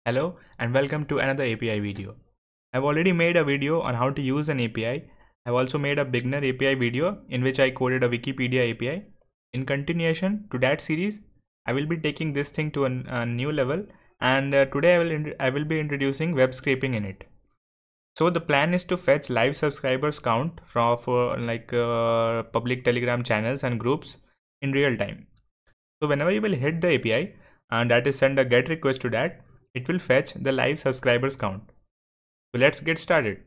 Hello and welcome to another API video. I've already made a video on how to use an API. I've also made a beginner API video in which I coded a Wikipedia API. In continuation to that series, I will be taking this thing to a new level, and today I will be introducing web scraping in it. So the plan is to fetch live subscribers count for public Telegram channels and groups in real time. So whenever you will hit the API, and that is send a GET request to that, it will fetch the live subscribers count. So let's get started.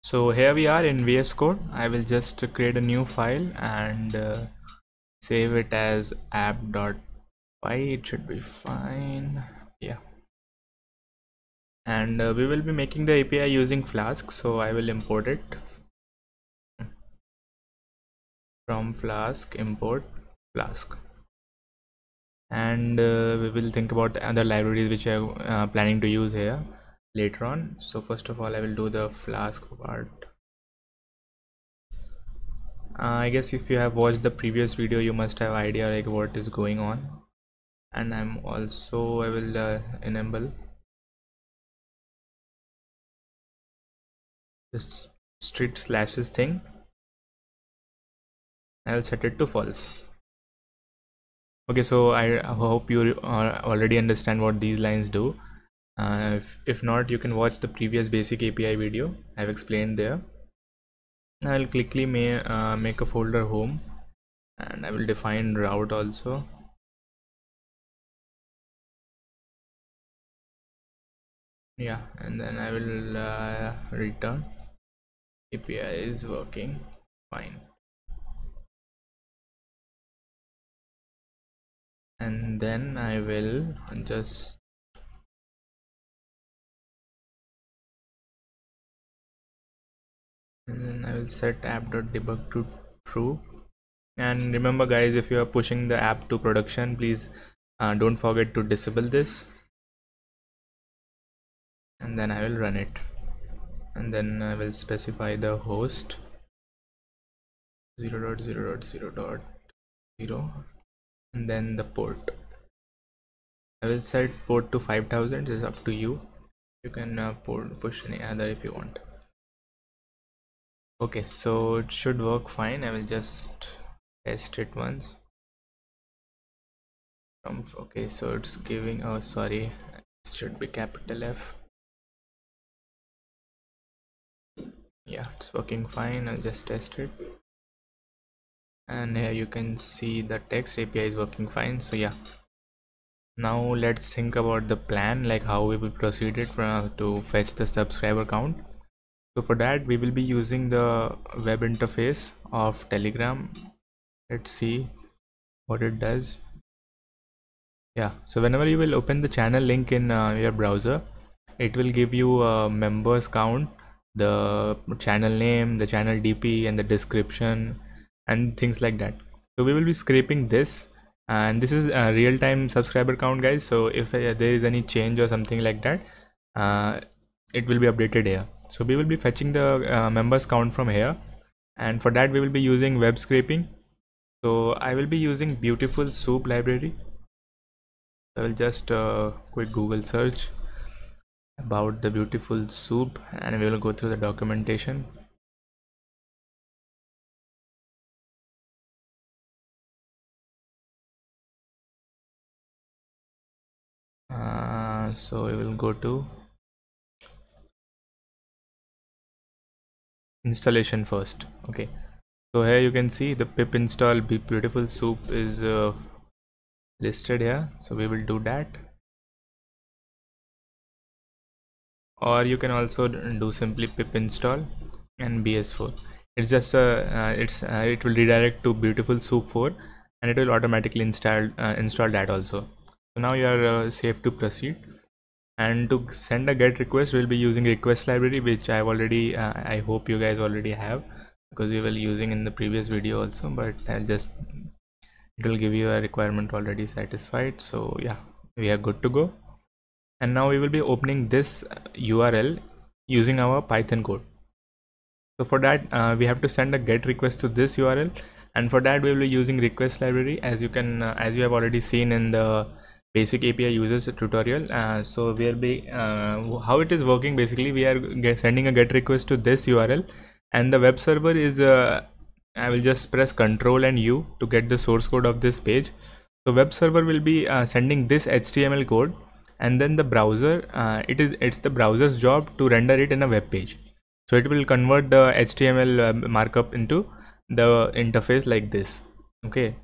So here we are in VS Code. I will just create a new file and save it as app.py. It should be fine. Yeah. And we will be making the API using Flask. So I will import it from Flask, import Flask. And we will think about the other libraries which I'm planning to use here later on. So first of all, I will do the Flask part. I guess if you have watched the previous video, you must have idea like what is going on. And I will enable this strict slashes thing. I'll set it to false. Okay, so I hope you already understand what these lines do. If not, you can watch the previous basic API video. I've explained there. I'll quickly make a folder home, and I will define route also. Yeah, and then I will return API is working fine. And then I will just I will set app.debug to true. And remember guys, if you are pushing the app to production, please don't forget to disable this. And then I will run it, and then I will specify the host 0.0.0.0, and then the port. I will set port to 5000. It's up to you. You can push any other if you want. Okay, so it should work fine. I will just test it once. Okay, so it's giving, oh sorry, it should be capital F. Yeah, it's working fine. I'll just test it, and here you can see the text API is working fine. So yeah, now let's think about the plan, like how we will proceed it to fetch the subscriber count. So for that, we will be using the web interface of Telegram. Let's see what it does. Yeah, so whenever you will open the channel link in your browser, it will give you a members count, the channel name, the channel DP, and the description and things like that. So we will be scraping this, and this is a real-time subscriber count guys. So if there is any change or something like that, it will be updated here. So we will be fetching the members count from here, and for that we will be using web scraping. So I will be using Beautiful Soup library. I will just quick Google search about the Beautiful Soup, and we will go through the documentation. So we will go to installation first. Okay, so here you can see the pip install Beautiful Soup is listed here, so we will do that. Or you can also do simply pip install and bs4. It's just it will redirect to Beautiful Soup 4, and it will automatically install that also. So now you are safe to proceed. And to send a GET request, we'll be using request library, which I've already I hope you guys already have, because we were using in the previous video also, but it will give you a requirement already satisfied. So yeah, we are good to go. And now we will be opening this URL using our Python code. So for that, we have to send a GET request to this URL, and for that we will be using request library, as you have already seen in the basic API users tutorial. So we'll be how it is working. Basically, we are sending a GET request to this URL, and the web server is I will just press Ctrl and U to get the source code of this page. So web server will be sending this HTML code, and then the browser it's the browser's job to render it in a web page. So it will convert the HTML markup into the interface like this. Okay,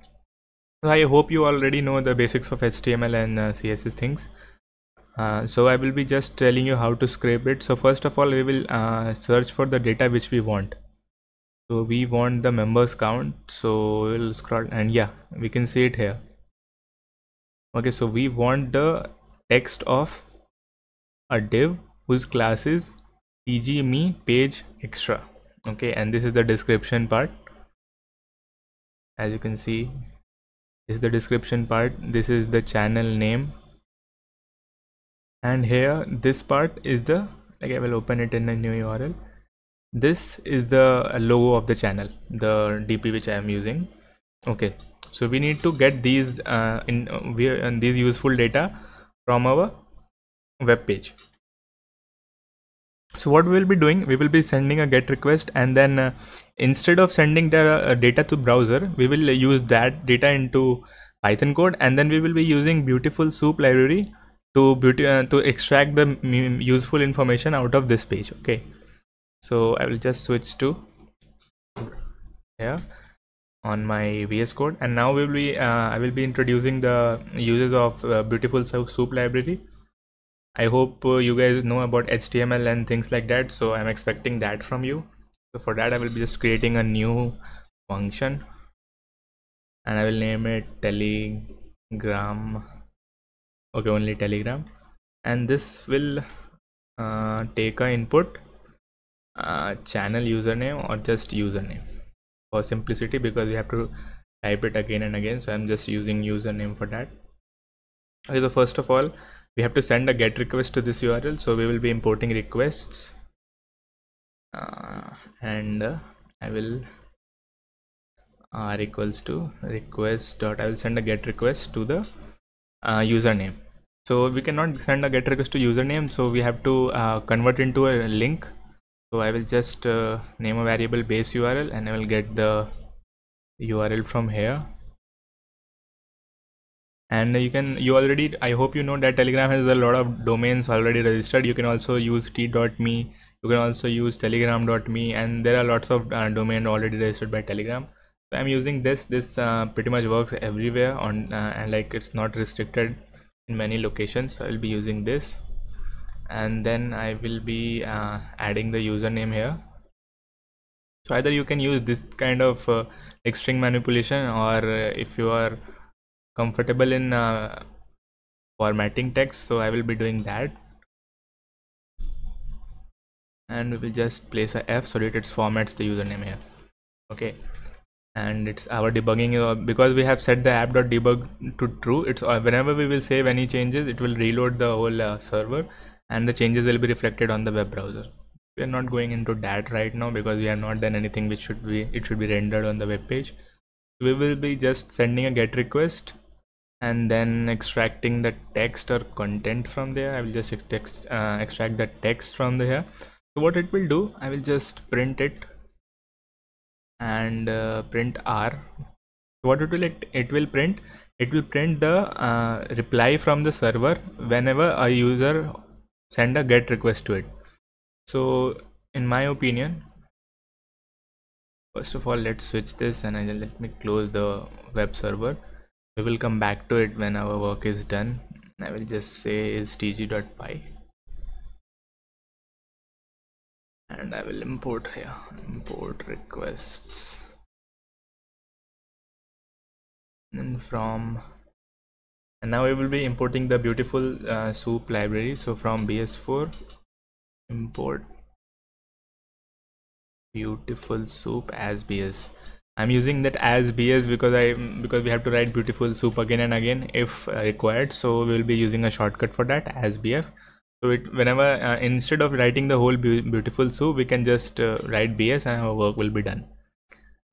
so I hope you already know the basics of HTML and CSS things. So I will be just telling you how to scrape it. So first of all, we will search for the data which we want. So we want the members count, so we'll scroll, and yeah, we can see it here. Okay, so we want the text of a div whose class is tg_me page extra. Okay, and this is the description part. As you can see, this is the description part. This is the channel name, and here this part is the, like, I will open it in a new URL. This is the logo of the channel, the DP which I am using. Okay, so we need to get these these useful data from our web page. So what we will be doing, we will be sending a GET request, and then instead of sending the data to browser, we will use that data into Python code, and then we will be using Beautiful Soup library to extract the useful information out of this page. Okay, so I will just switch to here on my VS Code, and now we will be I will be introducing the uses of Beautiful Soup library. I hope you guys know about HTML and things like that, so I'm expecting that from you. So for that, I will be just creating a new function, and I will name it Telegram. Okay, only Telegram, and this will take a input channel username or just username for simplicity, because we have to type it again and again. So I'm just using username for that. Okay, so first of all, we have to send a GET request to this URL. So we will be importing requests, and I will r equals to request dot, I will send a GET request to the username. So we cannot send a GET request to username, so we have to convert into a link. So I will just name a variable base URL, and I will get the URL from here. And you already, I hope you know that Telegram has a lot of domains already registered. You can also use t.me, you can also use telegram.me, and there are lots of domain already registered by Telegram. So I'm using this pretty much works everywhere on and like it's not restricted in many locations. So I'll be using this, and then I will be adding the username here. So either you can use this kind of like string manipulation, or if you are comfortable in formatting text, so I will be doing that. And we will just place a F so that it formats the username here. Okay, and it's our debugging, because we have set the app.debug to true. It's whenever we will save any changes, it will reload the whole server, and the changes will be reflected on the web browser. We are not going into that right now because we have not done anything which should be rendered on the web page. We will be just sending a GET request and then extracting the text or content from there. I will just extract the text from there. So what it will do, I will just print it and print R. So what it will print, it will print the reply from the server whenever a user send a GET request to it. So in my opinion, first of all, let's switch this, and let me close the web server. We will come back to it when our work is done. I will just say is tg.py, and I will import here, import requests, and now we will be importing the Beautiful Soup library. So from BS4 import Beautiful Soup as BS. I'm using that as BS because we have to write Beautiful Soup again and again if required. So we will be using a shortcut for that, as BF. So whenever instead of writing the whole Beautiful Soup, we can just write BS and our work will be done.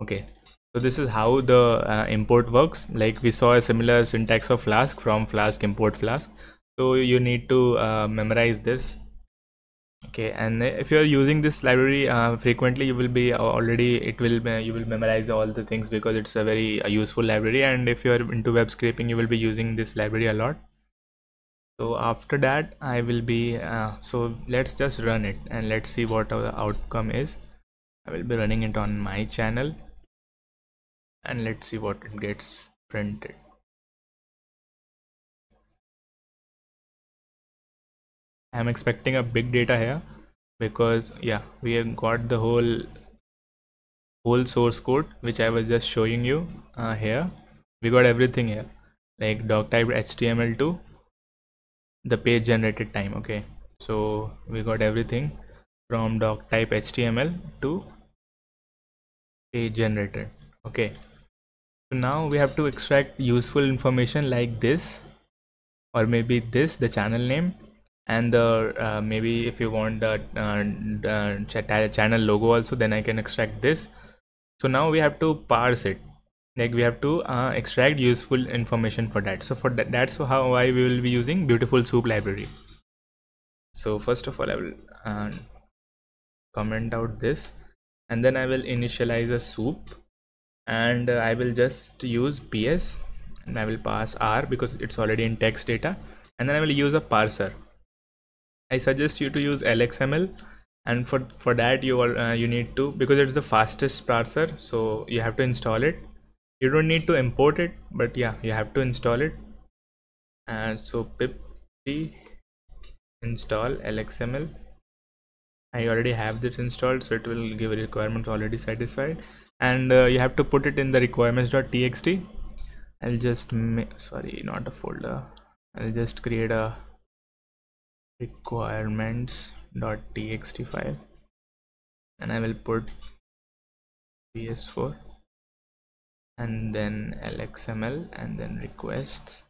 Okay, So this is how the import works. Like we saw a similar syntax of Flask, from Flask import Flask. So you need to memorize this. Okay, and if you are using this library frequently, you will be already, you will memorize all the things, because it's a very useful library. And if you are into web scraping, you will be using this library a lot. So after that I will be so let's just run it and let's see what our outcome is. I will be running it on my channel and let's see what it gets printed. I'm expecting a big data here, because yeah, we have got the whole source code which I was just showing you here. We got everything here, like doc type HTML to the page generated time. Okay, so we got everything from doc type HTML to page generated. Okay, so now we have to extract useful information like this, or maybe this, the channel name, and the maybe if you want the channel logo also, then I can extract this. So now we have to parse it, like we have to extract useful information for that. So for that, that's how we will be using Beautiful Soup library. So first of all, I will comment out this, and then I will initialize a soup, and I will just use PS, and I will pass R because it's already in text data, and then I will use a parser. I suggest you to use LXML, and for that you need to, because it's the fastest parser, so you have to install it. You don't need to import it, but yeah, you have to install it. And so pip install LXML. I already have this installed, so it will give requirements already satisfied, and you have to put it in the requirements.txt. I'll just sorry, not a folder. I'll just create a requirements.txt file, and I will put ps4 and then LXML and then requests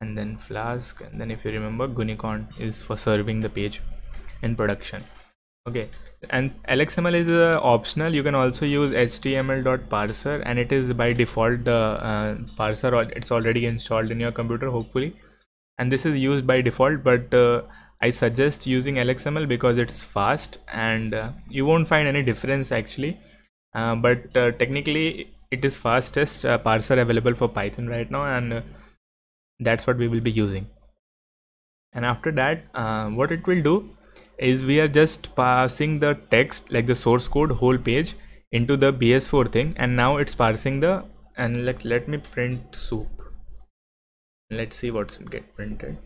and then Flask, and then if you remember, Gunicon is for serving the page in production. Okay, and LXML is optional. You can also use html.parser, and it is by default the parser, it's already installed in your computer hopefully, and this is used by default. But I suggest using LXML because it's fast, and you won't find any difference actually, but technically it is fastest parser available for Python right now, and that's what we will be using. And after that, what it will do is we are just passing the text, like the source code whole page, into the BS4 thing, and now it's parsing the, and let me print soup. Let's see what's get printed.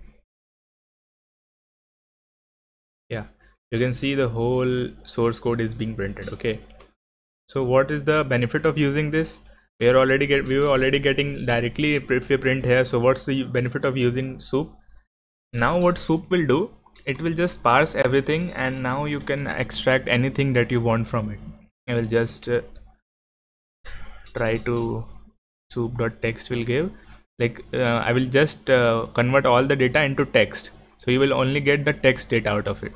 Yeah, you can see the whole source code is being printed. Okay, so what is the benefit of using this? We were already getting directly if you print here. So what's the benefit of using soup? Now what soup will do, it will just parse everything, and now you can extract anything that you want from it. I will just try to soup.text will give, like I will just convert all the data into text, so you will only get the text data out of it,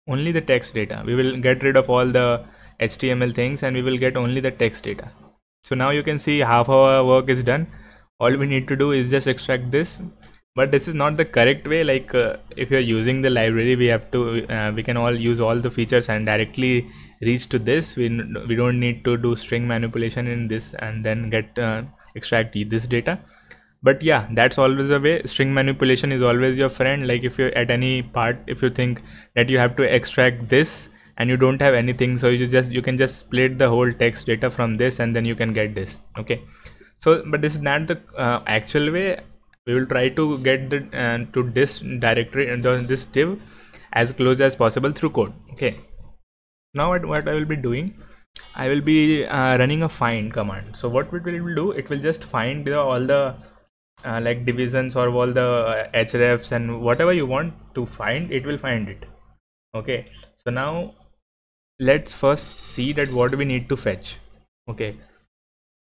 only the text data. We will get rid of all the HTML things, and we will get only the text data. So now you can see half our work is done. All we need to do is just extract this, but this is not the correct way. Like if you're using the library, we have to we can all use all the features and directly reach to this. We don't need to do string manipulation in this and then get extract this data. But yeah, that's always a way. String manipulation is always your friend. Like if you're at any part, if you think that you have to extract this and you don't have anything, so you can just split the whole text data from this, and then you can get this. Okay, so but this is not the actual way. We will try to get the to this directory and this div as close as possible through code. Okay, now what I will be doing, I will be running a find command. So what it will do, it will just find all the like divisions or all the hrefs and whatever you want to find, it will find it. Okay, so now let's first see that what we need to fetch. Okay,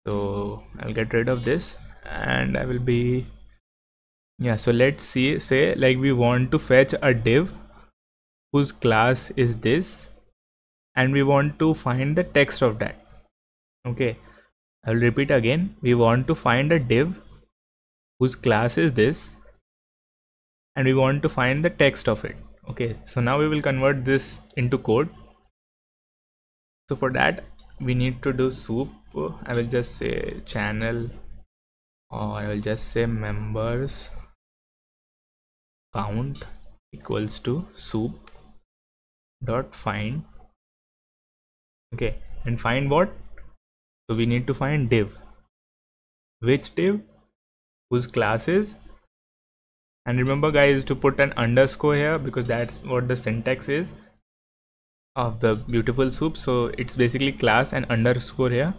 so I'll get rid of this, and I will be, yeah, so let's see, say like we want to fetch a div whose class is this, and we want to find the text of that. Okay, I'll repeat again. We want to find a div whose class is this, and we want to find the text of it. Okay, so now we will convert this into code. So for that we need to do soup. I will just say channel, or I will just say members count equals to soup dot find. Okay, and find what? So we need to find div. Which div? Whose class is, and remember guys to put an underscore here because that's what the syntax is of the beautiful soup. So it's basically class and underscore here.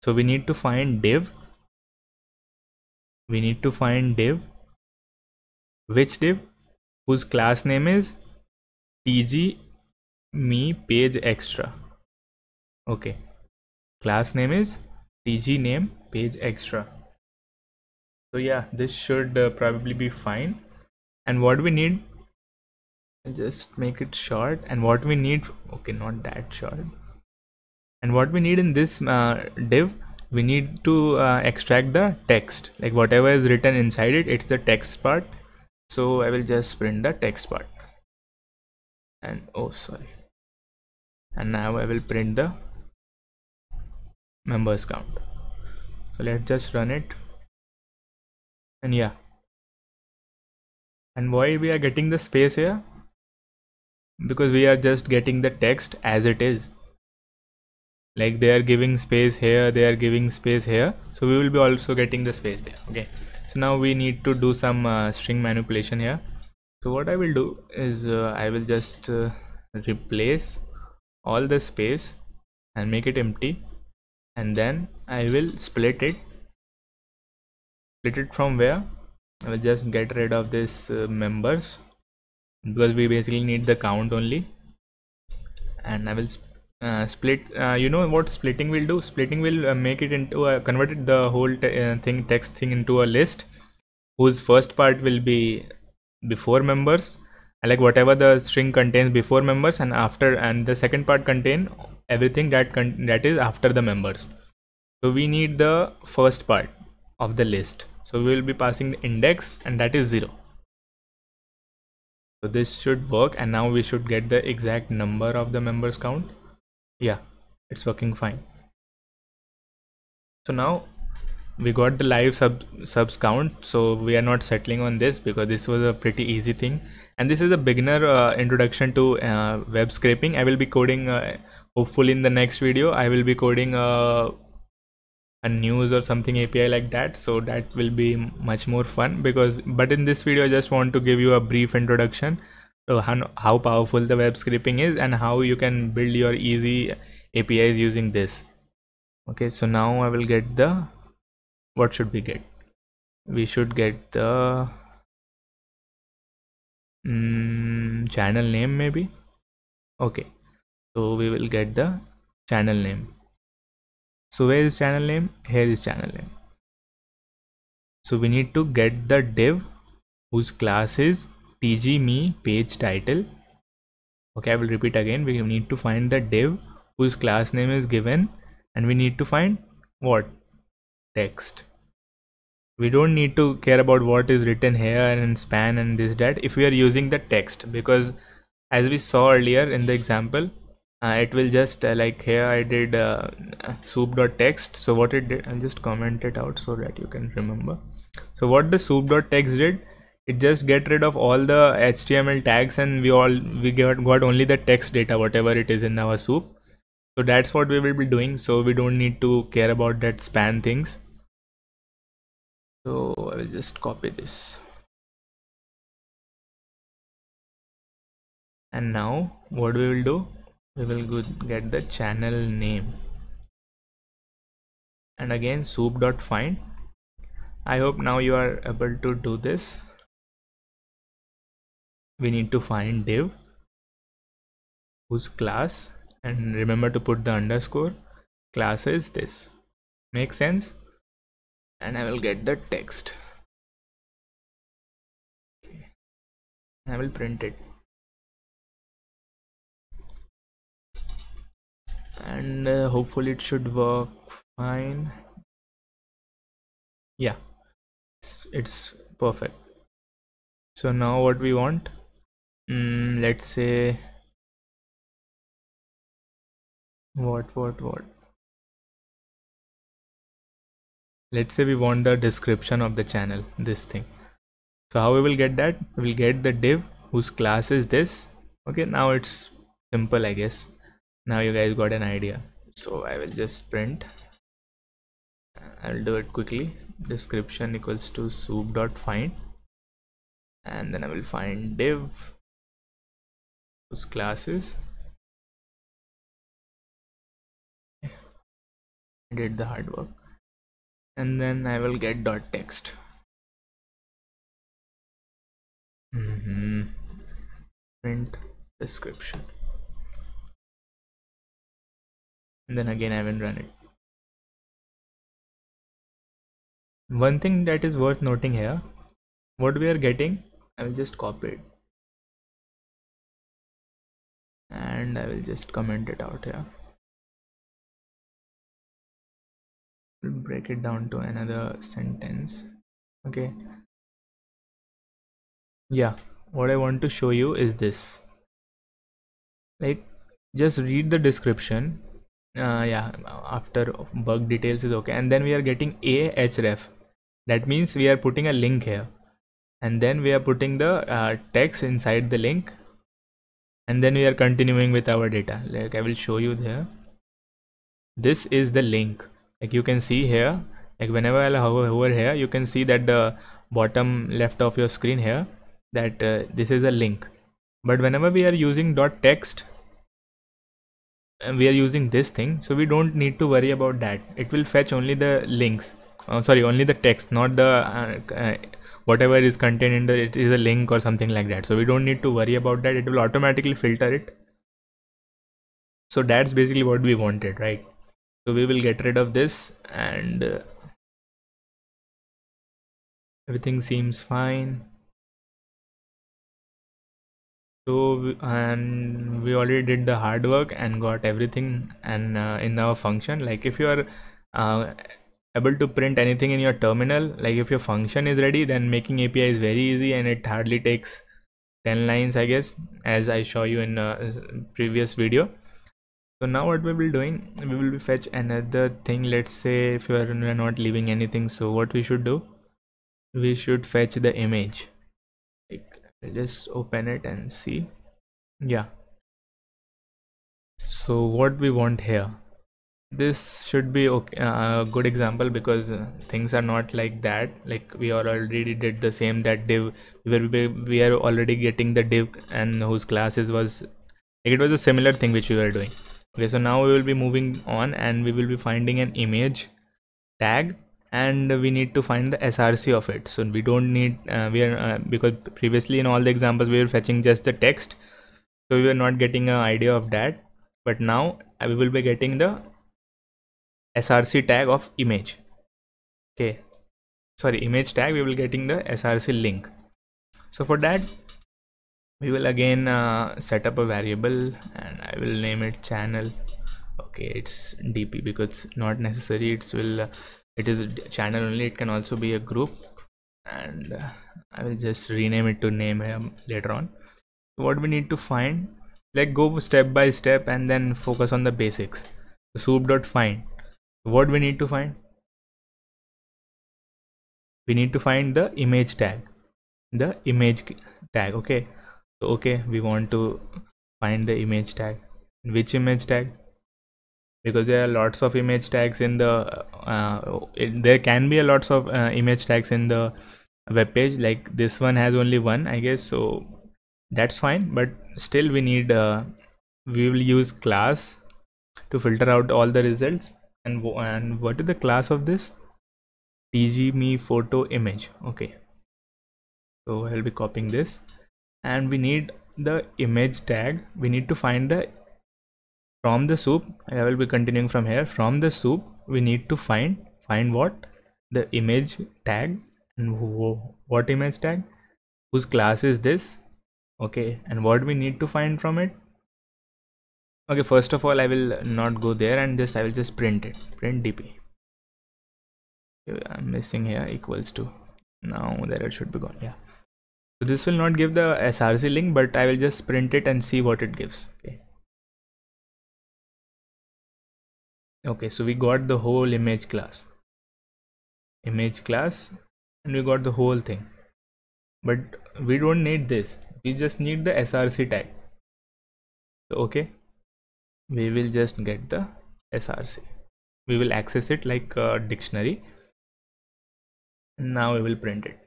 So we need to find div. We need to find div. Which div? Whose class name is tg me page extra. Okay, class name is tg name page extra. So yeah, this should probably be fine. And what we need, I'll just make it short. And what we need, okay, not that short. And what we need in this div, we need to extract the text, like whatever is written inside it, it's the text part. So I will just print the text part, and oh sorry, and now I will print the members count. So let's just run it, and yeah. And why we are getting the space here? Because we are just getting the text as it is. Like they are giving space here, they are giving space here, so we will be also getting the space there. Okay, so now we need to do some string manipulation here. So what I will do is I will just replace all the space and make it empty, and then I will split it from where? I will just get rid of this members, because we basically need the count only, and I will split. You know what splitting will do? Splitting will make it into a converted the whole text thing into a list whose first part will be before members, like whatever the string contains before members, and after, and the second part contain everything that is after the members. So we need the first part of the list, so we will be passing the index, and that is 0. So this should work, and now we should get the exact number of the members count. Yeah, it's working fine. So now we got the live subs count, so we are not settling on this because this was a pretty easy thing, and this is a beginner introduction to web scraping. I will be coding hopefully in the next video I will be coding a news or something API like that, so that will be much more fun. But in this video I just want to give you a brief introduction to how powerful the web scraping is and how you can build your easy APIs using this. Okay, so now I will get the, what should we get? We should get the channel name maybe. Okay, so we will get the channel name. So where is channel name? Here is channel name. So we need to get the div whose class is tg me page title. Okay, I will repeat again. We need to find the div whose class name is given, and we need to find what? Text. We don't need to care about what is written here and span and this that if we are using the text, because as we saw earlier in the example, it will just like here I did soup.text. So what it did, I'll just comment it out so that you can remember. So what the soup.text did, it just get rid of all the HTML tags, and we got only the text data, whatever it is in our soup. So that's what we will be doing, so we don't need to care about that span things. So I will just copy this, and now what we will do, we will get the channel name, and again soup.find. I hope now you are able to do this. We need to find div whose class, and remember to put the underscore, class is this. Makes sense? And I will get the text. Okay. I will print it. and hopefully it should work fine. Yeah, it's perfect. So now what we want, let's say what let's say we want the description of the channel, this thing. So how we will get that? We will get the div whose class is this. Okay, now it's simple, I guess. Now you guys got an idea. So I will just print, I'll do it quickly. Description equals to soup.find, and then I will find div whose class is, I did the hard work, and then I will get dot text. Print description, and then again I will run it. One thing that is worth noting here, what we are getting, I will just copy it and I will just comment it out here. We'll break it down to another sentence. Okay, yeah, what I want to show you is this. Like, just read the description. Yeah, after bug details is okay, and then we are getting a href. That means we are putting a link here, and then we are putting the text inside the link, and then we are continuing with our data. Like I will show you there. This is the link. Like you can see here, like whenever I hover here, you can see that the bottom left of your screen here, that this is a link. But whenever we are using .text, and we are using this thing, so we don't need to worry about that. It will fetch only the links, sorry, only the text, not the whatever is contained in the, it is a link or something like that. So we don't need to worry about that. It will automatically filter it. So that's basically what we wanted, right? So we will get rid of this, and everything seems fine. So and we already did the hard work and got everything, and in our function, like if you are able to print anything in your terminal, like if your function is ready, then making API is very easy, and it hardly takes 10 lines, I guess, as I show you in previous video. So now what we will be doing, we will be fetch another thing. Let's say if you are not leaving anything, so what we should do, we should fetch the image. Like, just open it and see. Yeah, so what we want here, this should be okay, a good example, because things are not like that. Like we already did the same, that div where we are already getting the div and whose classes was, like it was a similar thing which we were doing. Okay, so now we will be moving on, and we will be finding an image tag, and we need to find the src of it. So we don't need because previously in all the examples we were fetching just the text, so we were not getting an idea of that. But now we will be getting the src tag of image. Okay, sorry, image tag, we will getting the src link. So for that, we will again set up a variable, and I will name it channel. Okay, it's dp because not necessary, it is a channel only, it can also be a group, and I will just rename it to name later on. So what we need to find, like go step by step and then focus on the basics. Soup.find, what we need to find, we need to find the image tag, the image tag. Okay, so okay, we want to find the image tag. Which image tag? Because there are lots of image tags in the there can be a lots of image tags in the web page. Like this one has only one, I guess, so that's fine. But still we need we will use class to filter out all the results. And what is the class of this? tgme photo image. Okay, so I'll be copying this, and we need the image tag. We need to find the, from the soup, I will be continuing from here. From the soup we need to find what? The image tag. And what image tag? Whose class is this? Okay, and what we need to find from it? Okay, first of all I will not go there, and I will just print it, print dp. I'm missing here equals to. Now the error should be gone. Yeah, so this will not give the src link, but I will just print it and see what it gives. Okay, so we got the whole image class, and we got the whole thing, but we don't need this, we just need the src tag. So okay, we will just get the src, we will access it like a dictionary, and now we will print it.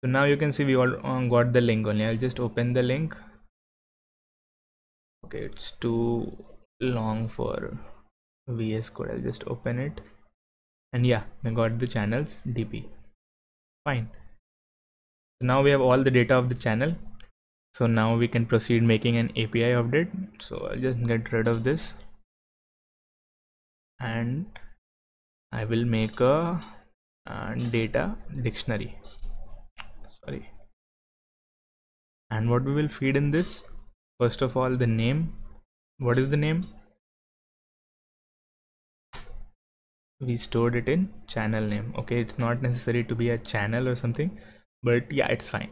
So now you can see we all got the link only. I'll just open the link. Okay, it's too long for VS Code. I'll just open it, and yeah, we got the channels dp. Fine. So now we have all the data of the channel. So now we can proceed making an API update. So I'll just get rid of this, and I will make a data dictionary. Sorry. And what we will feed in this? First of all, the name. What is the name? We stored it in channel name. Okay, it's not necessary to be a channel or something, but yeah, it's fine.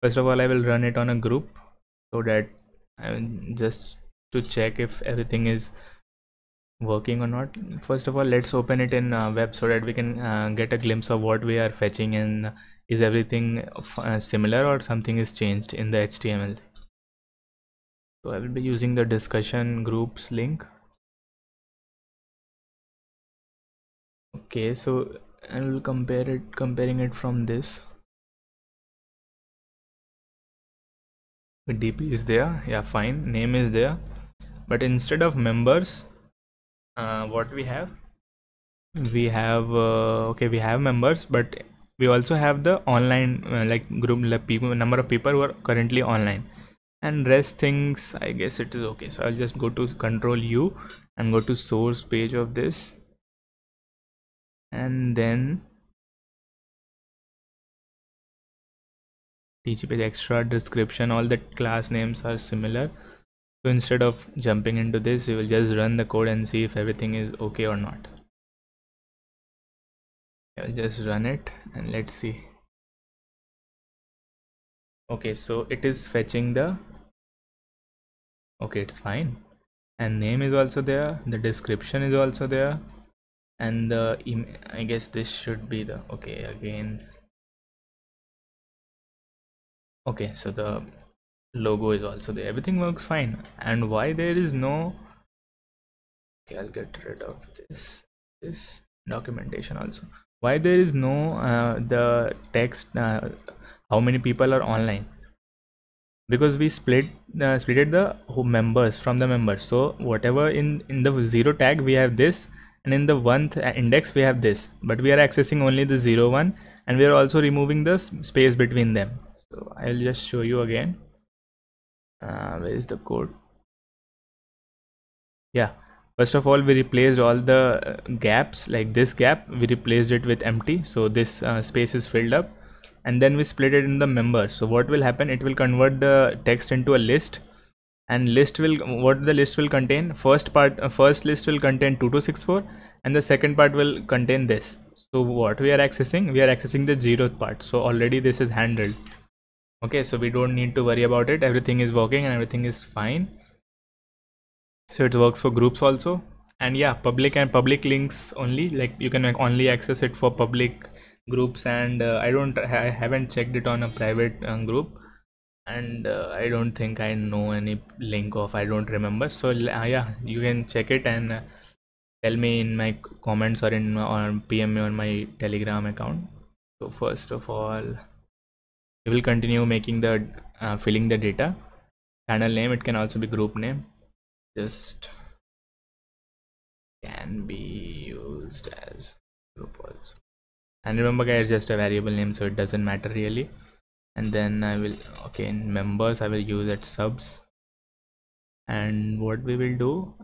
First of all, I will run it on a group, so that I will just to check if everything is working or not. First of all, let's open it in web, so that we can get a glimpse of what we are fetching, and is everything similar or something is changed in the HTML. So I will be using the discussion groups link. Okay, so I will comparing it from this. DP is there, yeah, fine. Name is there, but instead of members, what we have okay, we have members, but we also have the online like group, like people, number of people who are currently online, and rest things I guess it is okay. So I'll just go to Control U and go to source page of this, and then teach page extra description. All the class names are similar, so instead of jumping into this, we will just run the code and see if everything is okay or not. I'll just run it and let's see. Okay, so it is fetching the, okay, it's fine, and name is also there, the description is also there, and the I guess this should be the, okay, again, okay, so the logo is also there, everything works fine. And why there is no, okay, I'll get rid of this documentation also. Why there is no the text how many people are online? Because we splitted the members from the members. So whatever in the 0 tag we have this, and in the 1th index we have this, but we are accessing only the 0, 1, and we are also removing the space between them. So I'll just show you again. Where is the code? Yeah, first of all, we replaced all the gaps, like this gap we replaced it with empty, so this space is filled up, and then we split it in the members. So what will happen, it will convert the text into a list, and list will, what the list will contain, first list will contain 2264, and the second part will contain this. So what we are accessing, we are accessing the 0th part, so already this is handled. Okay, so we don't need to worry about it, everything is working and everything is fine. So it works for groups also, and yeah, public and public links only, like you can only access it for public groups, and I haven't checked it on a private group, and I don't think I know any link of, I don't remember. So yeah, you can check it and tell me in my comments, or in or PM me on my Telegram account. So first of all, we will continue making the filling the data. Channel name, it can also be group name, just can be used as group also. And remember guys, just a variable name, so it doesn't matter really. And then I will, okay, in members I will use at subs, and what we will do,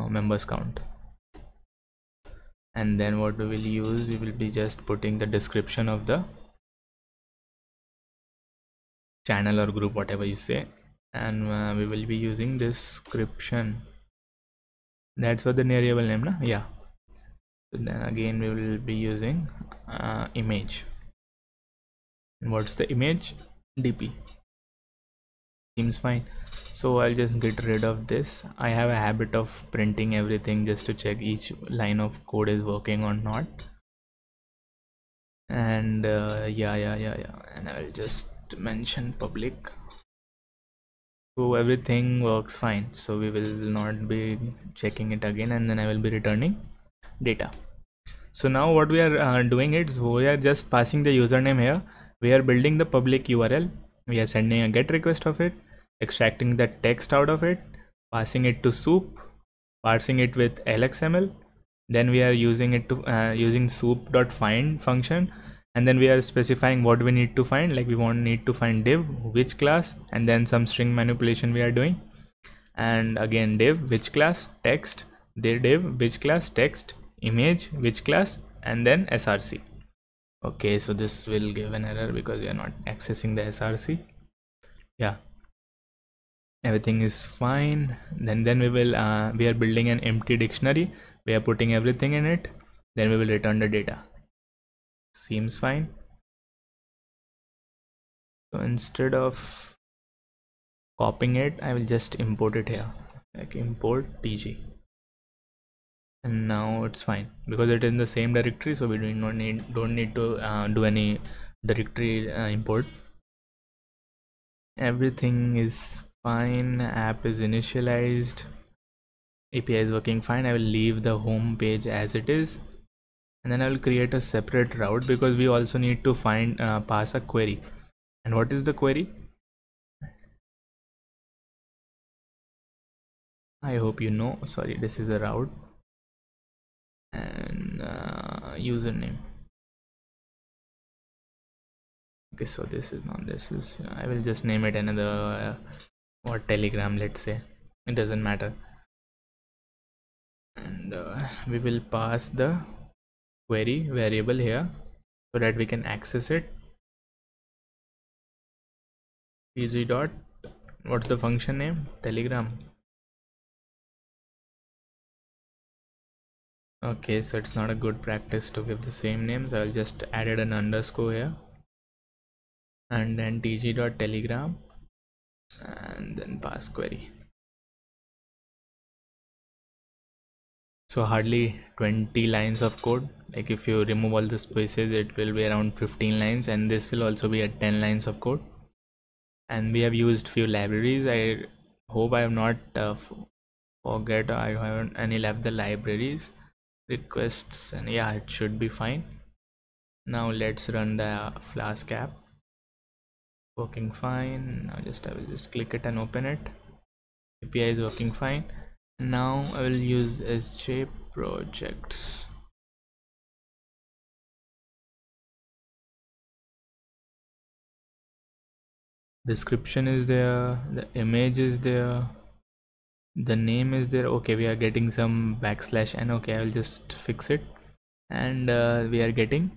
members count, and then what we will use, we will be just putting the description of the channel or group, whatever you say, and we will be using description. That's what the variable name, na? Yeah. So then again we will be using image. And what's the image? DP. Seems fine. So I'll just get rid of this. I have a habit of printing everything just to check each line of code is working or not. And yeah, and I'll just mention public. So everything works fine, so we will not be checking it again, and then I will be returning data. So now what we are doing is we are just passing the username here. We are building the public URL. We are sending a get request of it, extracting the text out of it, passing it to soup, parsing it with LXML. Then we are using it to using soup.find function, and then we are specifying what we need to find. Like we need to find div, which class, and then some string manipulation we are doing. And again div, which class, text, their div, which class, text, image, which class, and then src. Okay, so this will give an error because we are not accessing the src. Yeah, everything is fine. Then we will we are building an empty dictionary. We are putting everything in it, then we will return the data. Seems fine. So instead of copying it, I will just import it here, like import tg, and now it's fine because it is in the same directory, so we don't need to do any directory import. Everything is fine. App is initialized, API is working fine. I will leave the home page as it is, and then I will create a separate route because we also need to find pass a query. And what is the query? I hope you know. Sorry, this is the route and username. Okay, so this is not, this is, I will just name it another or Telegram, let's say. It doesn't matter. And we will pass the query variable here so that we can access it. Easy dot, what's the function name? Telegram. Okay, so it's not a good practice to give the same name, so I'll just added an underscore here, and then tg.telegram, and then pass query. So hardly 20 lines of code. Like if you remove all the spaces, it will be around 15 lines, and this will also be at 10 lines of code. And we have used few libraries. I hope I have not forget I haven't any left the libraries requests, and yeah, it should be fine. Now let's run the Flask app. Working fine. Now I will just click it and open it. API is working fine. Now I will use SJ projects. Description is there, the image is there, the name is there. Okay, we are getting some backslash n. Okay, I will just fix it. And we are getting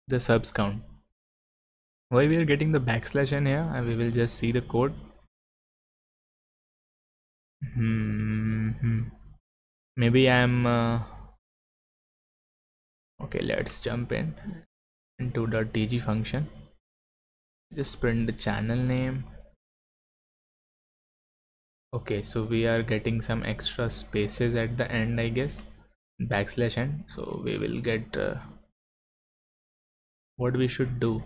the subs count. Why we are getting the backslash n here? And we will just see the code. Maybe I'm okay, let's jump into the tg function. Just print the channel name. Okay, so we are getting some extra spaces at the end, I guess, backslash n. So we will get what we should do.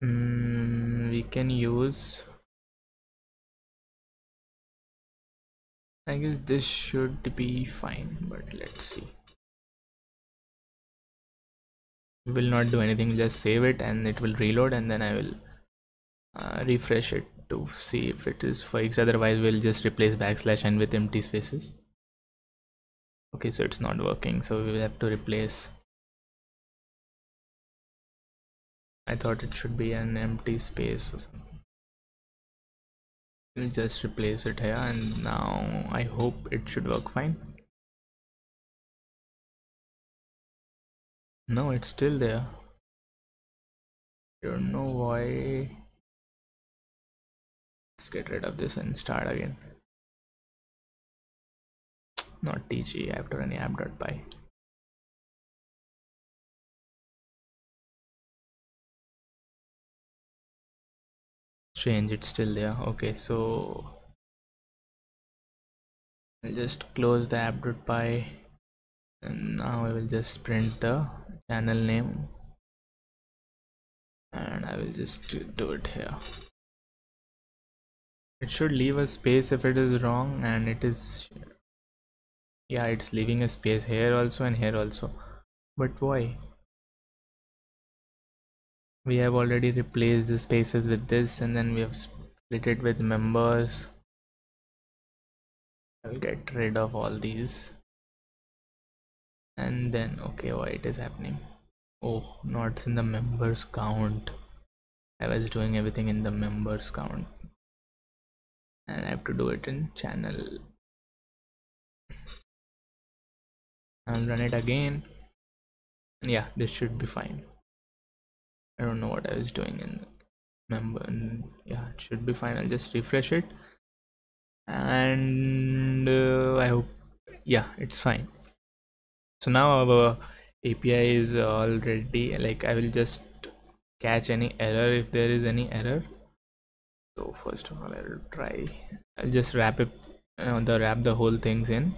We can use, I guess this should be fine, but let's see. We will not do anything, we'll just save it and it will reload, and then I will refresh it to see if it is fixed. Otherwise we'll just replace backslash n with empty spaces. Okay, so it's not working, so we will have to replace. I thought it should be an empty space or something. We'll just replace it here, and now I hope it should work fine. No, it's still there. I don't know why. Let's get rid of this and start again. Not tg, I have to run app.py. Strange, it's still there. Okay, so I'll just close the app.py, and now I will just print the channel name, and I will just do it here. It should leave a space if it is wrong, and it is, yeah, it's leaving a space here also and here also. But why? We have already replaced the spaces with this, and then we have split it with members. I'll get rid of all these, and then okay, why it is happening? Oh, not in the members count. I was doing everything in the members count, and I have to do it in channel. I'll run it again. Yeah, this should be fine. I don't know what I was doing in member. Yeah, it should be fine. I'll just refresh it, and I hope, yeah, it's fine. So now our API is already, like, I will just catch any error if there is any error. So first of all, I'll just wrap it, wrap the whole things in.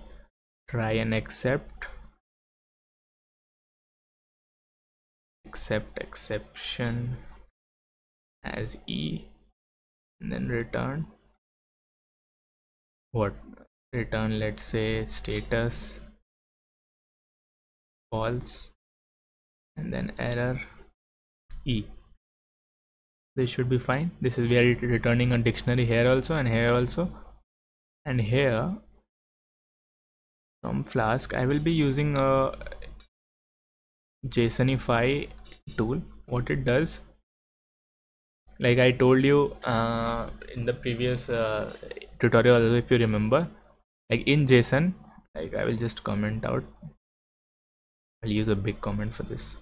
Try and accept exception as E, and then return what? Return, let's say, status false, and then error E. This should be fine. This is, we are returning a dictionary here also and here also, and here from Flask I will be using a JSONify tool. What it does, like I told you in the previous tutorial also, if you remember, like in JSON, like I will just comment out, I'll use a big comment for this.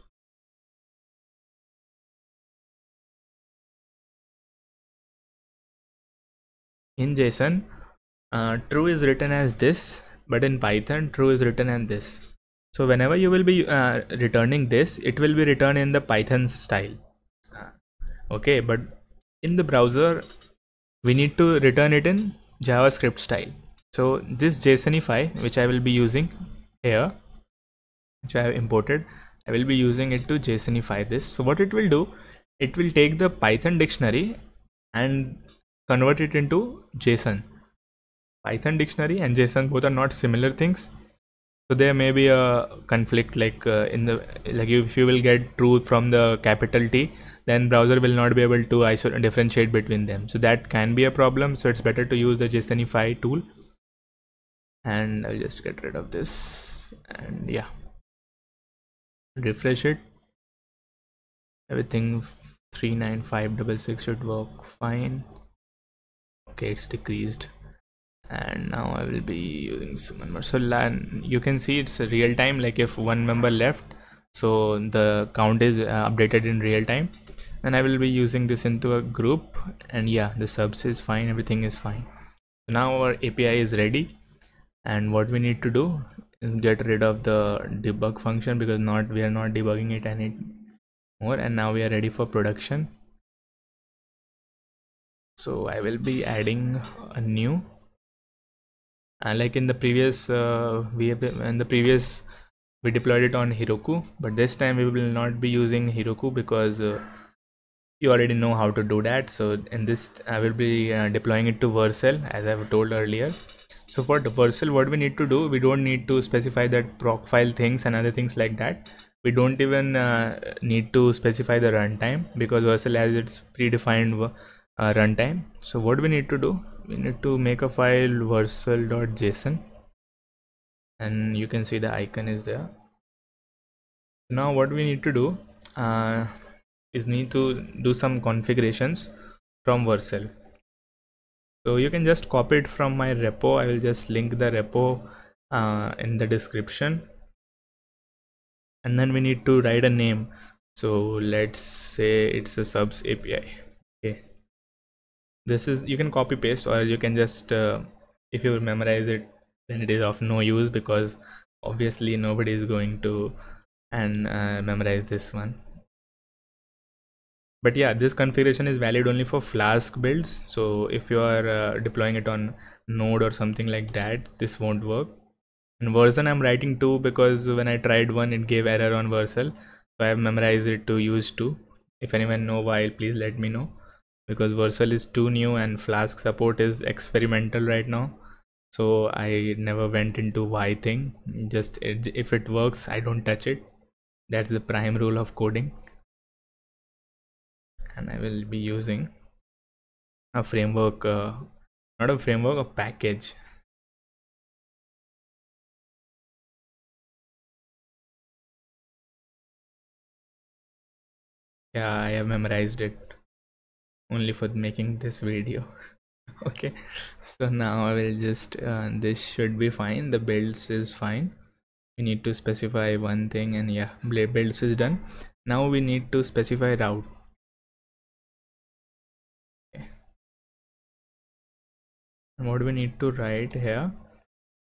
In JSON, true is written as this, but in Python true is written as this. So whenever you will be returning this, it will be returned in the Python style. Okay, but in the browser we need to return it in JavaScript style. So this JSONify, which I will be using here, which I have imported, I will be using it to JSONify this. So what it will do, it will take the Python dictionary and convert it into JSON. Python dictionary and JSON both are not similar things, so there may be a conflict, like if you will get true from the capital T, then browser will not be able to differentiate between them. So that can be a problem. So it's better to use the JSONify tool, and I'll just get rid of this, and yeah, refresh it. Everything 39566 should work fine. Okay, it's decreased, and now I will be using some more. So you can see it's real time, like if one member left, so the count is updated in real time, and I will be using this into a group, and yeah, the subs is fine, everything is fine. So now our API is ready, and what we need to do is get rid of the debug function, because we are not debugging it anymore, and now we are ready for production. So I will be adding a new, like in the previous we deployed it on Heroku, but this time we will not be using Heroku, because you already know how to do that. So in this I will be deploying it to Vercel, as I have told earlier. So for the Vercel, what we need to do, we don't need to specify that proc file things and other things like that. We don't even need to specify the runtime, because Vercel has its predefined runtime. So what we need to do, we need to make a file vercel.json, and you can see the icon is there. Now what we need to do is need to do some configurations from Vercel. So you can just copy it from my repo. I will just link the repo in the description, and then we need to write a name. So let's say it's a subs API. Okay, This is, you can copy paste, or you can just if you memorize it, then it is of no use, because obviously nobody is going to and memorize this one. But yeah, this configuration is valid only for Flask builds. So if you are deploying it on Node or something like that, this won't work. And version I'm writing 2 because when I tried one, it gave error on Vercel, so I have memorized it to use 2. If anyone know why, please let me know, because Vercel is too new and Flask support is experimental right now, so I never went into why thing. Just if it works, I don't touch it. That's the prime rule of coding. And I will be using a framework, not a framework, a package. Yeah, I have memorized it only for making this video. Okay, so now I will just this should be fine. The builds is fine. We need to specify one thing, and yeah, builds is done. Now we need to specify route. Okay. And what we need to write here,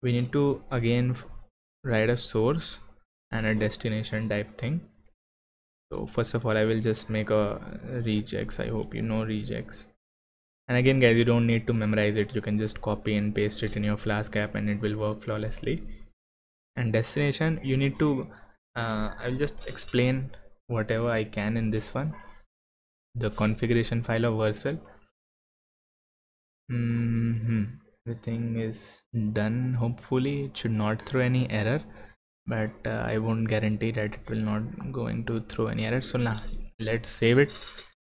we need to again write a source and a destination type thing. So first of all, I will just make a regex. I hope you know regex. And again guys, you don't need to memorize it, you can just copy and paste it in your Flask app and it will work flawlessly. And destination, you need to I'll just explain whatever I can in this one, the configuration file of Vercel. Everything is done. Hopefully it should not throw any error, but I won't guarantee that it will not going to throw any error. So now let's save it.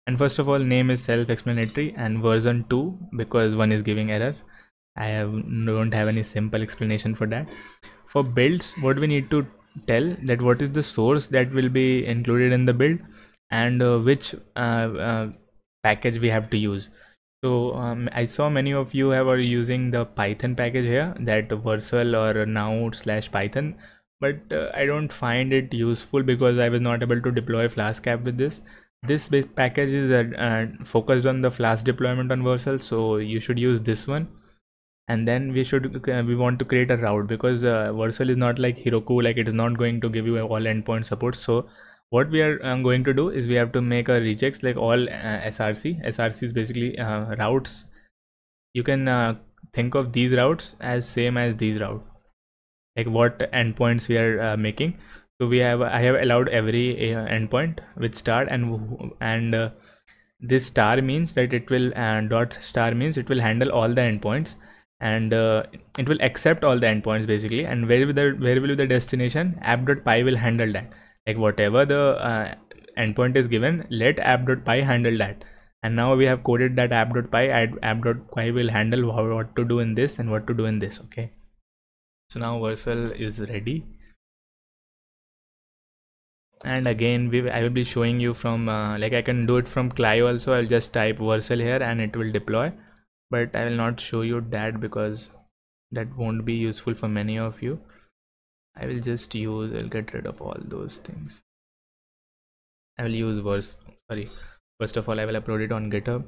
And first of all, name is self-explanatory, and version 2 because one is giving error. I don't have any simple explanation for that. For builds, what we need to tell that what is the source that will be included in the build, and which package we have to use. So I saw many of you are using the Python package here, that Vercel or now/Python, but I don't find it useful because I was not able to deploy Flask app with this. This package is focused on the Flask deployment on Vercel, so you should use this one. And then we want to create a route, because Vercel is not like Heroku, like it is not going to give you all endpoint support. So what we are going to do is we have to make a regex like all src is basically routes. You can think of these routes as same as these routes, like what endpoints we are making. So I have allowed every endpoint with star, and this star means that it will dot star means it will handle all the endpoints, and it will accept all the endpoints basically. And where will be the destination, app.py will handle that, like whatever the endpoint is given, let app.py handle that. And now we have coded that app.py will handle what to do in this and what to do in this. Okay, so now Vercel is ready. And again I will be showing you from like I can do it from CLI also. I'll just type Vercel here and it will deploy, but I will not show you that because that won't be useful for many of you. I'll get rid of all those things. I will use first of all I will upload it on GitHub.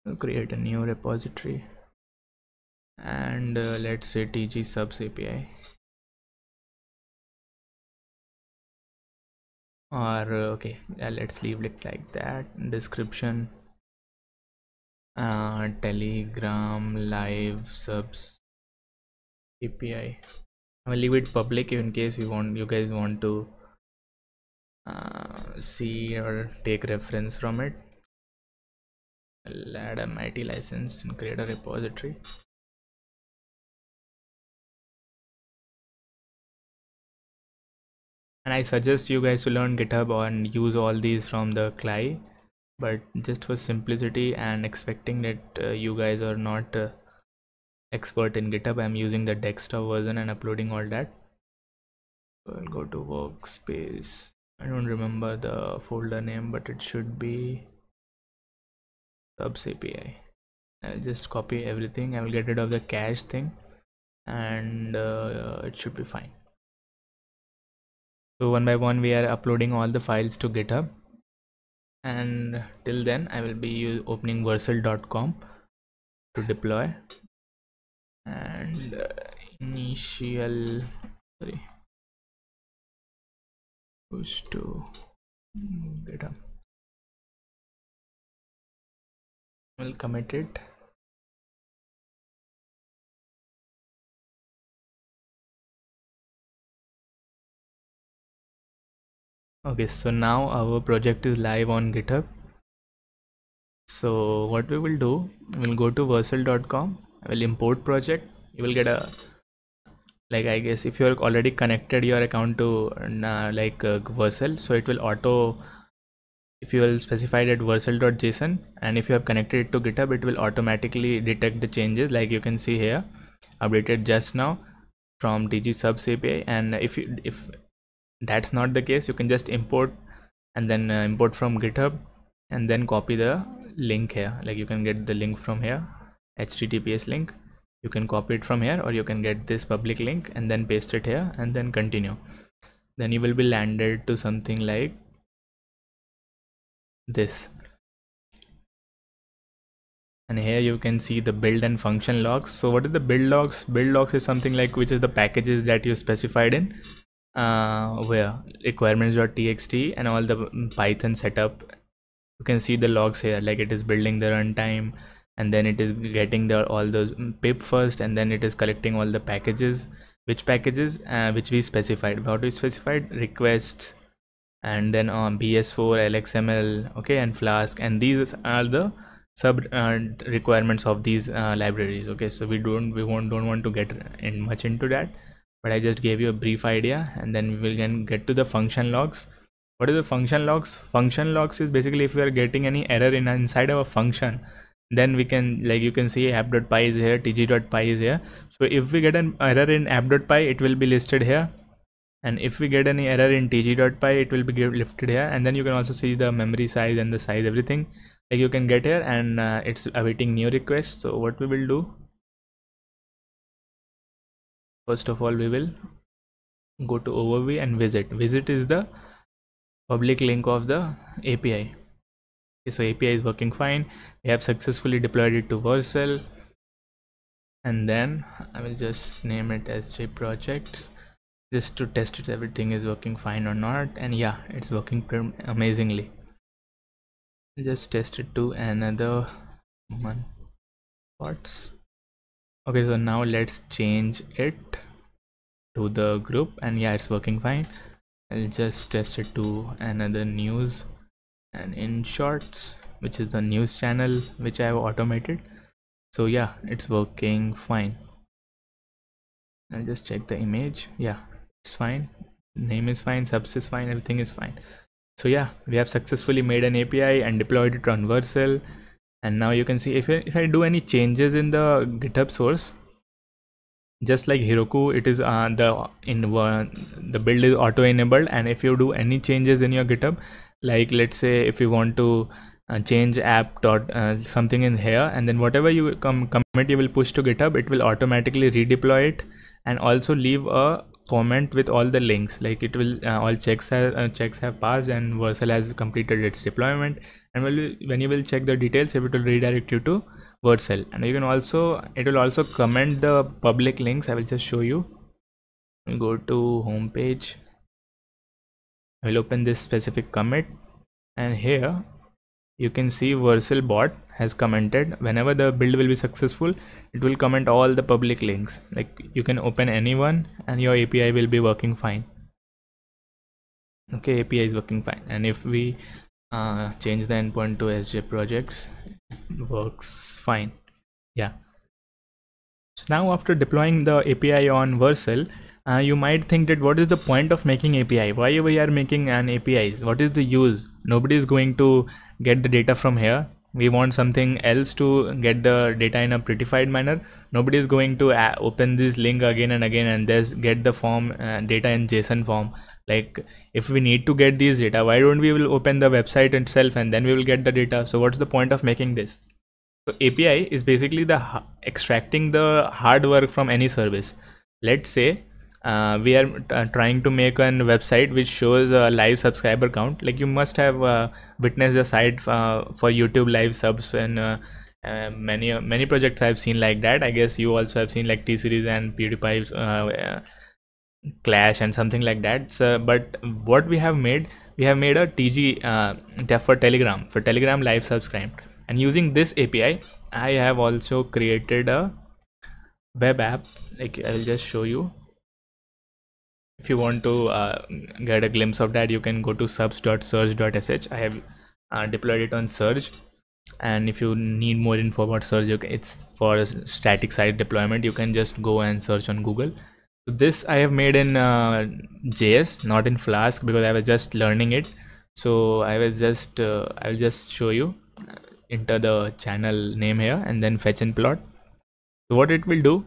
I'll create a new repository, and let's say tg subs API, or okay, let's leave it like that. Description, Telegram live subs API. I will leave it public in case you guys want to see or take reference from it. I'll add a MIT license and create a repository. And I suggest you guys to learn GitHub and use all these from the CLI, but just for simplicity and expecting that you guys are not expert in GitHub, I'm using the desktop version and uploading all that. So I'll go to workspace. I don't remember the folder name, but it should be subs API. I'll just copy everything. I will get rid of the cache thing, and it should be fine. So one by one we are uploading all the files to GitHub, and till then I will be opening Vercel.com to deploy, and initial push to GitHub. We'll commit it. Okay, so now our project is live on GitHub. So what we will do, we'll go to Vercel.com. I will import project. You will get a, like, I guess if you're already connected your account to Vercel, so it will auto, if you will specify that vercel.json, and if you have connected it to GitHub, it will automatically detect the changes, like you can see here, updated just now from DG subs API. And if that's not the case, you can just import, and then import from GitHub, and then copy the link here. Like you can get the link from here, HTTPS link. You can copy it from here, or you can get this public link and then paste it here and then continue. Then you will be landed to something like this, and here you can see the build and function logs. So what is the build logs? Build logs is something like which is the packages that you specified in where requirements.txt and all the Python setup. You can see the logs here, like it is building the runtime, and then it is getting the all the pip first, and then it is collecting all the packages. Which packages? Which we specified. What we specified? Request, and then BS4, LXML, okay, and Flask, and these are the sub requirements of these libraries. Okay, so we don't want to get in much into that, but I just gave you a brief idea, and then we will get to the function logs. What is the function logs? Function logs is basically if we are getting any error inside of a function, then we can, like you can see app.py is here, tg.py is here. So if we get an error in app.py, it will be listed here, and if we get any error in tg.py, it will be lifted here. And then you can also see the memory size and the size, everything, like you can get here, and it's awaiting new requests. So what we will do, first of all, we will go to overview and visit. Visit is the public link of the API. Okay, so API is working fine. We have successfully deployed it to Vercel, and then I will just name it as JProjects, just to test it everything is working fine or not. And yeah, it's working amazingly. Just test it to another one parts. Okay, so now let's change it to the group, and yeah, it's working fine. I'll just test it to another news and in shorts, which is the news channel which I have automated. So yeah, it's working fine. I'll just check the image. Yeah, it's fine, name is fine, subs is fine, everything is fine. So yeah, we have successfully made an API and deployed it on Vercel. And now you can see if I do any changes in the GitHub source, just like Heroku, it is the build is auto enabled. And if you do any changes in your GitHub, like let's say if you want to change app dot something in here, and then whatever you commit you will push to GitHub, it will automatically redeploy it, and also leave a comment with all the links, like it will all checks have passed and Vercel has completed its deployment. And when you will check the details, it will redirect you to Vercel. And you can also, it will also comment the public links. I will just show you. We'll go to home page. I will open this specific commit, and here you can see Vercel bot has commented. Whenever the build will be successful, it will comment all the public links. Like you can open any one and your API will be working fine. Okay, API is working fine. And if we change the endpoint to SJ projects, it works fine. Yeah. So now after deploying the API on Vercel, you might think that what is the point of making API? Why we are making an APIs? What is the use? Nobody is going to get the data from here. We want something else to get the data in a prettified manner. Nobody is going to open this link again and again and just get the form data in JSON form. Like if we need to get these data, why don't we will open the website itself and then we will get the data? So what's the point of making this? So API is basically the extracting the hard work from any service. Let's say we are trying to make a website which shows a live subscriber count. Like you must have witnessed a site for YouTube live subs, and many projects I've seen like that. I guess you also have seen like T Series and PewDiePie's Clash and something like that. So, but what we have made a TG for Telegram live subscribe, and using this API I have also created a web app. Like I will just show you. If you want to get a glimpse of that, you can go to subs.surge.sh. I have deployed it on Surge, and if you need more info about Surge, it's for static site deployment. You can just go and search on Google. So this I have made in JS, not in Flask, because I was just learning it. So I will just show you. Enter the channel name here and then fetch and plot. So what it will do,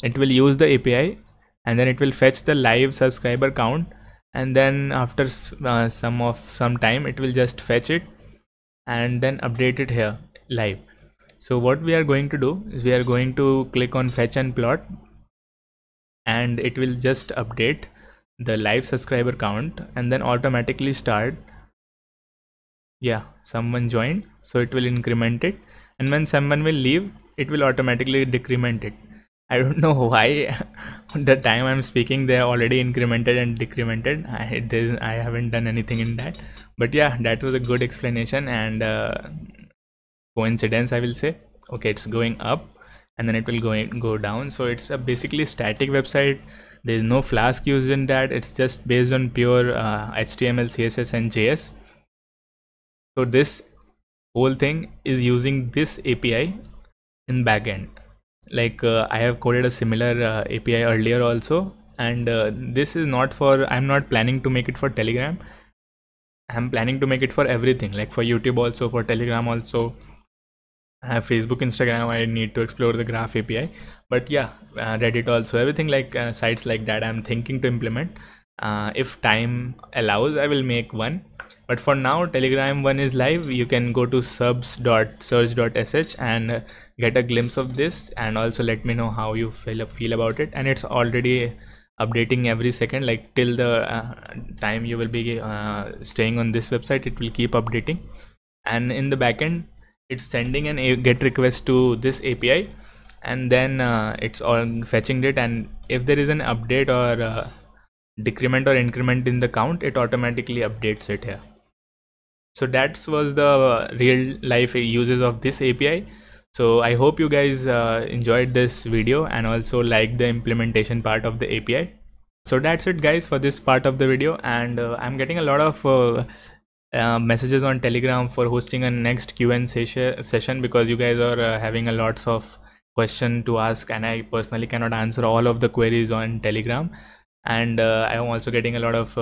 it will use the API, and then it will fetch the live subscriber count, and then after some time it will just fetch it and then update it here live. So what we are going to do is we are going to click on fetch and plot, and it will just update the live subscriber count and then automatically start. Yeah, someone joined, so it will increment it, and when someone will leave, it will automatically decrement it. I don't know why the time I'm speaking they are already incremented and decremented. I haven't done anything in that, but yeah, that was a good explanation and coincidence, I will say. Okay, it's going up and then it will go down. So it's a basically static website. There is no Flask used in that. It's just based on pure HTML, CSS and JS. So this whole thing is using this API in backend. Like I have coded a similar API earlier also, and this is not for, I'm not planning to make it for Telegram. I'm planning to make it for everything, like for YouTube also, for Telegram also. I have Facebook, Instagram. I need to explore the Graph API, but yeah, Reddit also, everything like sites like that I'm thinking to implement. If time allows, I will make one, but for now Telegram one is live. You can go to subs.surge.sh and get a glimpse of this, and also let me know how you feel about it. And it's already updating every second, like till the time you will be staying on this website, it will keep updating. And in the backend it's sending a GET request to this API, and then it's all fetching it, and if there is an update or decrement or increment in the count, it automatically updates it here. So that was the real life uses of this API. So I hope you guys enjoyed this video and also like the implementation part of the API. So that's it guys for this part of the video, and I'm getting a lot of messages on Telegram for hosting a next Q&A session, because you guys are having a lots of question to ask, and I personally cannot answer all of the queries on Telegram. And I am also getting a lot of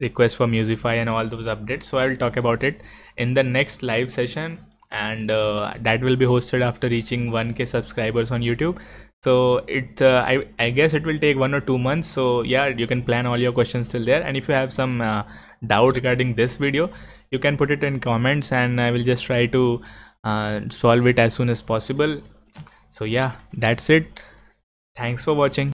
requests for Musify and all those updates, so I will talk about it in the next live session, and that will be hosted after reaching 1K subscribers on YouTube. So it I guess it will take 1 or 2 months. So yeah, you can plan all your questions till there, and if you have some doubt regarding this video, you can put it in comments and I will just try to solve it as soon as possible. So yeah, that's it. Thanks for watching.